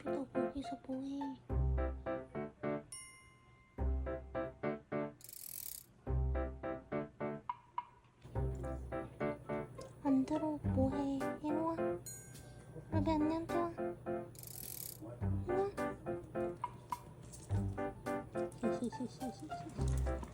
너 거기서 뭐해? 안 들어 뭐해? 이리 와. 루비 언니한테 와. 이리 와. 히히히히히히.